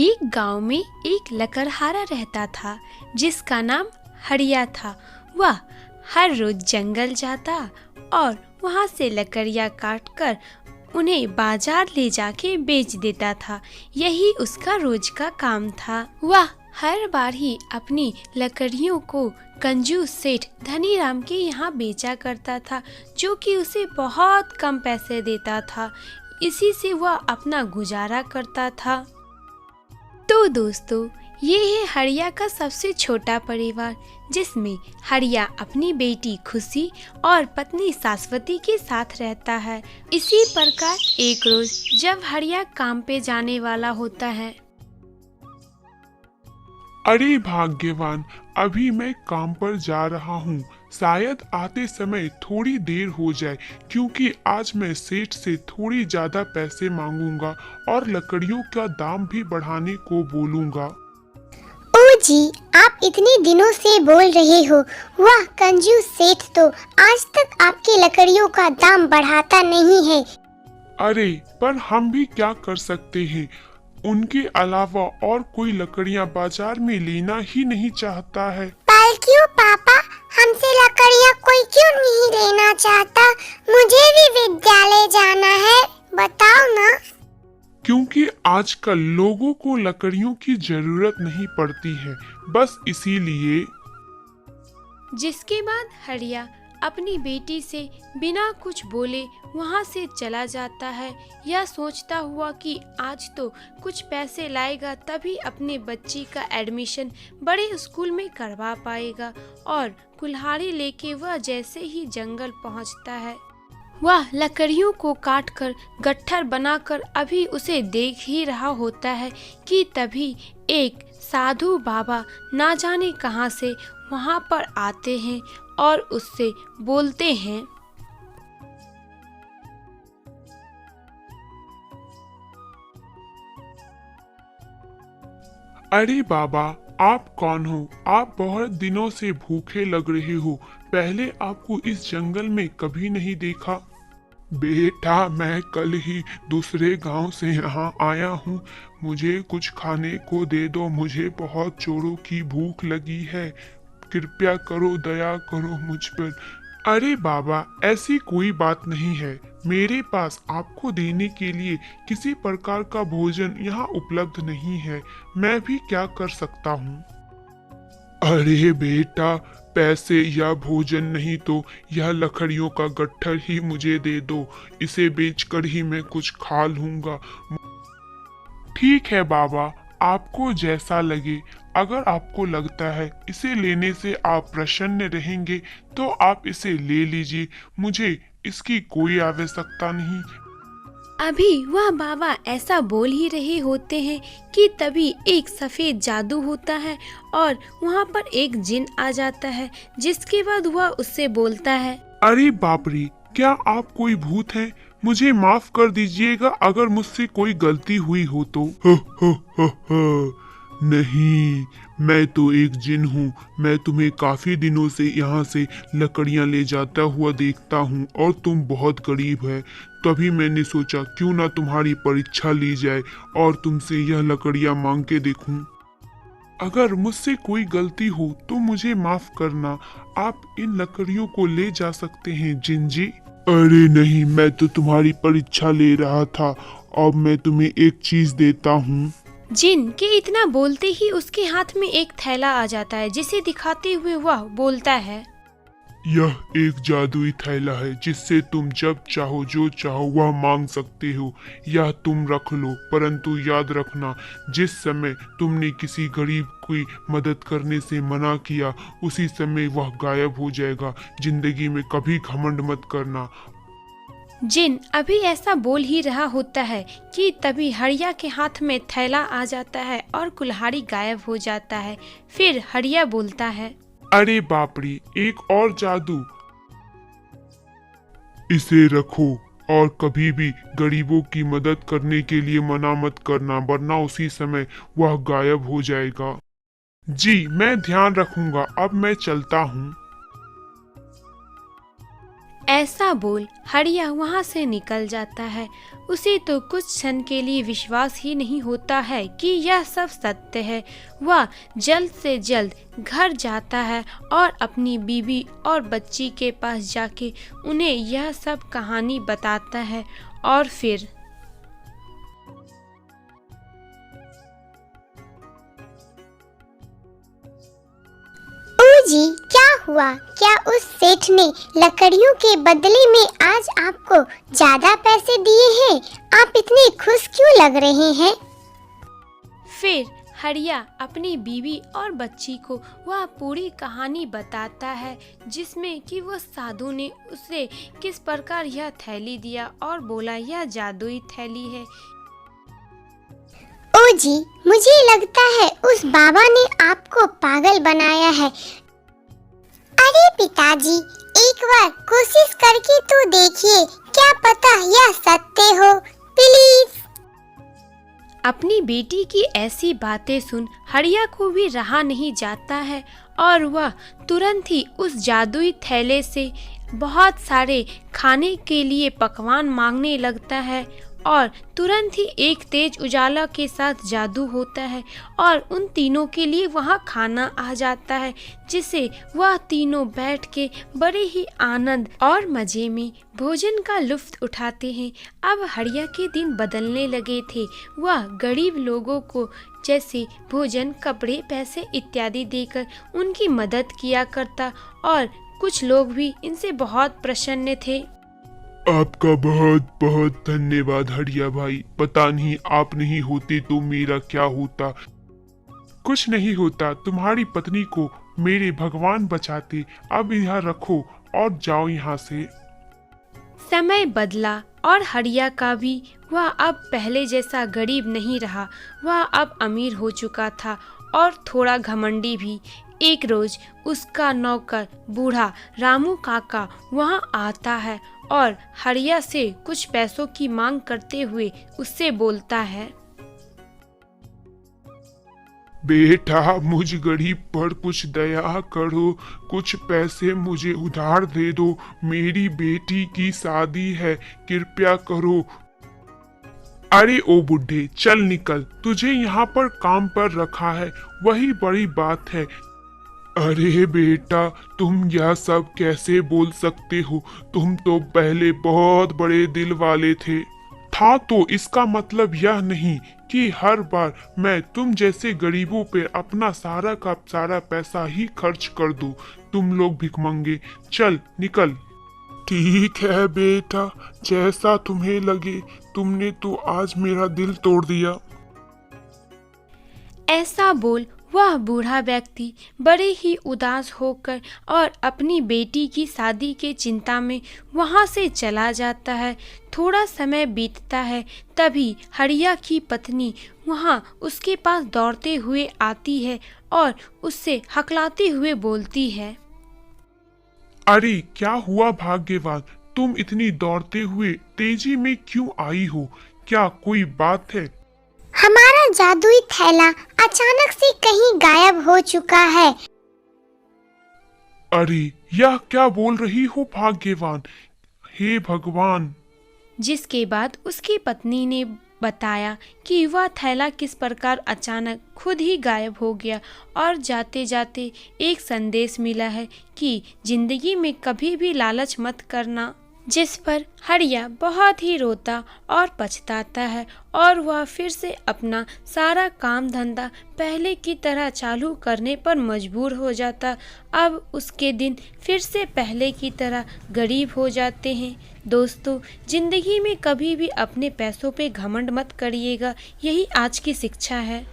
एक गांव में एक लकड़हारा रहता था जिसका नाम हरिया था। वह हर रोज जंगल जाता और वहां से लकड़ियां काटकर उन्हें बाजार ले जाके बेच देता था। यही उसका रोज का काम था। वह हर बार ही अपनी लकड़ियों को कंजूस सेठ धनीराम के यहाँ बेचा करता था, जो कि उसे बहुत कम पैसे देता था। इसी से वह अपना गुजारा करता था। तो दोस्तों, ये है हरिया का सबसे छोटा परिवार, जिसमें हरिया अपनी बेटी खुशी और पत्नी शाश्वती के साथ रहता है। इसी प्रकार एक रोज जब हरिया काम पे जाने वाला होता है। अरे भाग्यवान, अभी मैं काम पर जा रहा हूँ। शायद आते समय थोड़ी देर हो जाए, क्योंकि आज मैं सेठ से थोड़ी ज्यादा पैसे मांगूंगा और लकड़ियों का दाम भी बढ़ाने को बोलूंगा। ओ जी, आप इतने दिनों से बोल रहे हो। वाह, कंजूस सेठ तो आज तक आपकी लकड़ियों का दाम बढ़ाता नहीं है। अरे पर हम भी क्या कर सकते हैं, उनके अलावा और कोई लकड़ियाँ बाजार में लेना ही नहीं चाहता है। पर क्यों पापा, हमसे लकड़ियाँ कोई क्यों नहीं लेना चाहता? मुझे भी विद्यालय जाना है, बताओ ना। क्योंकि आजकल लोगों को लकड़ियों की जरूरत नहीं पड़ती है, बस इसीलिए। जिसके बाद हरिया अपनी बेटी से बिना कुछ बोले वहां से चला जाता है। यह सोचता हुआ कि आज तो कुछ पैसे लाएगा तभी अपने बच्ची का एडमिशन बड़े स्कूल में करवा पाएगा। और कुल्हाड़ी लेके वह जैसे ही जंगल पहुंचता है, वह लकड़ियों को काटकर गट्ठर बनाकर अभी उसे देख ही रहा होता है कि तभी एक साधु बाबा ना जाने कहां से वहां पर आते हैं और उससे बोलते हैं। अरे बाबा, आप कौन हो? आप बहुत दिनों से भूखे लग रहे हो। पहले आपको इस जंगल में कभी नहीं देखा। बेटा, मैं कल ही दूसरे गांव से यहाँ आया हूँ। मुझे कुछ खाने को दे दो, मुझे बहुत जोरों की भूख लगी है। कृपया करो, दया करो मुझ पर। अरे बाबा, ऐसी कोई बात नहीं है। मेरे पास आपको देने के लिए किसी प्रकार का भोजन यहाँ उपलब्ध नहीं है। मैं भी क्या कर सकता हूँ? अरे बेटा, पैसे या भोजन नहीं तो यह लकड़ियों का गट्ठर ही मुझे दे दो। इसे बेचकर ही मैं कुछ खा लूंगा। ठीक है बाबा, आपको जैसा लगे। अगर आपको लगता है इसे लेने से आप प्रसन्न रहेंगे तो आप इसे ले लीजिए। मुझे इसकी कोई आवश्यकता नहीं। अभी वह बाबा ऐसा बोल ही रहे होते हैं कि तभी एक सफेद जादू होता है और वहाँ पर एक जिन आ जाता है। जिसके बाद वह उससे बोलता है। अरे बाप रे, क्या आप कोई भूत हैं? मुझे माफ कर दीजिएगा अगर मुझसे कोई गलती हुई हो तो। नहीं, मैं तो एक जिन हूँ। मैं तुम्हें काफी दिनों से यहाँ से लकड़ियाँ ले जाता हुआ देखता हूँ और तुम बहुत गरीब है। तभी मैंने सोचा क्यों ना तुम्हारी परीक्षा ली जाए और तुमसे यह लकड़ियाँ मांग के देखूं। अगर मुझसे कोई गलती हो तो मुझे माफ करना। आप इन लकड़ियों को ले जा सकते हैं जिन जी। अरे नहीं, मैं तो तुम्हारी परीक्षा ले रहा था। अब मैं तुम्हें एक चीज देता हूँ। जिन के इतना बोलते ही उसके हाथ में एक थैला आ जाता है, जिसे दिखाते हुए वह बोलता है। यह एक जादुई थैला है, जिससे तुम जब चाहो जो चाहो वह मांग सकते हो। यह तुम रख लो, परंतु याद रखना, जिस समय तुमने किसी गरीब की मदद करने से मना किया उसी समय वह गायब हो जाएगा। जिंदगी में कभी घमंड मत करना। जिन अभी ऐसा बोल ही रहा होता है कि तभी हरिया के हाथ में थैला आ जाता है और कुल्हाड़ी गायब हो जाता है। फिर हरिया बोलता है। अरे बाप रे, एक और जादू। इसे रखो और कभी भी गरीबों की मदद करने के लिए मना मत करना, वरना उसी समय वह गायब हो जाएगा। जी, मैं ध्यान रखूंगा। अब मैं चलता हूँ। ऐसा बोल हरिया वहाँ से निकल जाता है। उसे तो कुछ क्षण के लिए विश्वास ही नहीं होता है कि यह सब सत्य है। वह जल्द से जल्द घर जाता है और अपनी बीवी और बच्ची के पास जाके उन्हें यह सब कहानी बताता है। और फिर जी क्या हुआ? क्या उस सेठ ने लकड़ियों के बदले में आज आपको ज्यादा पैसे दिए हैं? आप इतने खुश क्यों लग रहे हैं? फिर हरिया अपनी बीवी और बच्ची को वह पूरी कहानी बताता है, जिसमें कि वो साधु ने उसे किस प्रकार यह थैली दिया और बोला यह जादुई थैली है। ओ जी, मुझे लगता है उस बाबा ने आपको पागल बनाया है। अरे पिताजी, एक बार कोशिश करके तो देखिए, क्या पता यह सत्य हो, प्लीज। अपनी बेटी की ऐसी बातें सुन हरिया को भी रहा नहीं जाता है और वह तुरंत ही उस जादुई थैले से बहुत सारे खाने के लिए पकवान मांगने लगता है और तुरंत ही एक तेज उजाला के साथ जादू होता है और उन तीनों के लिए वहाँ खाना आ जाता है, जिसे वह तीनों बैठ के बड़े ही आनंद और मजे में भोजन का लुत्फ उठाते हैं। अब हरिया के दिन बदलने लगे थे। वह गरीब लोगों को जैसे भोजन, कपड़े, पैसे इत्यादि देकर उनकी मदद किया करता और कुछ लोग भी इनसे बहुत प्रसन्न थे। आपका बहुत बहुत धन्यवाद हरिया भाई। पता नहीं आप नहीं होते तो मेरा क्या होता। कुछ नहीं होता, तुम्हारी पत्नी को मेरे भगवान बचाते। अब यहाँ रखो और जाओ यहाँ से। समय बदला और हरिया का भी वह अब पहले जैसा गरीब नहीं रहा। वह अब अमीर हो चुका था और थोड़ा घमंडी भी। एक रोज उसका नौकर बूढ़ा रामू काका वहाँ आता है और हरिया से कुछ पैसों की मांग करते हुए उससे बोलता है, बेटा मुझ गरीब पर कुछ दया करो, कुछ पैसे मुझे उधार दे दो। मेरी बेटी की शादी है, कृपया करो। अरे ओ बुढ़े, चल निकल, तुझे यहाँ पर काम पर रखा है, वही बड़ी बात है। अरे बेटा, तुम यह सब कैसे बोल सकते हो? तुम तो पहले बहुत बड़े दिल वाले थे। था तो इसका मतलब यह नहीं कि हर बार मैं तुम जैसे गरीबों पे अपना सारा का सारा पैसा ही खर्च कर दूं। तुम लोग भिखमंगे, चल निकल। ठीक है बेटा, जैसा तुम्हें लगे। तुमने तो आज मेरा दिल तोड़ दिया। ऐसा बोल वह बूढ़ा व्यक्ति बड़े ही उदास होकर और अपनी बेटी की शादी के चिंता में वहाँ से चला जाता है। थोड़ा समय बीतता है, तभी हरिया की पत्नी वहाँ उसके पास दौड़ते हुए आती है और उससे हकलाते हुए बोलती है, अरे क्या हुआ भाग्यवान, तुम इतनी दौड़ते हुए तेजी में क्यों आई हो? क्या कोई बात है? हमारा जादुई थैला अचानक से कहीं गायब हो चुका है। अरे यह क्या बोल रही हो भाग्यवान? हे भगवान! जिसके बाद उसकी पत्नी ने बताया कि वह थैला किस प्रकार अचानक खुद ही गायब हो गया और जाते जाते एक संदेश मिला है कि जिंदगी में कभी भी लालच मत करना। जिस पर हरिया बहुत ही रोता और पछताता है और वह फिर से अपना सारा काम धंधा पहले की तरह चालू करने पर मजबूर हो जाता। अब उसके दिन फिर से पहले की तरह गरीब हो जाते हैं। दोस्तों, जिंदगी में कभी भी अपने पैसों पे घमंड मत करिएगा, यही आज की शिक्षा है।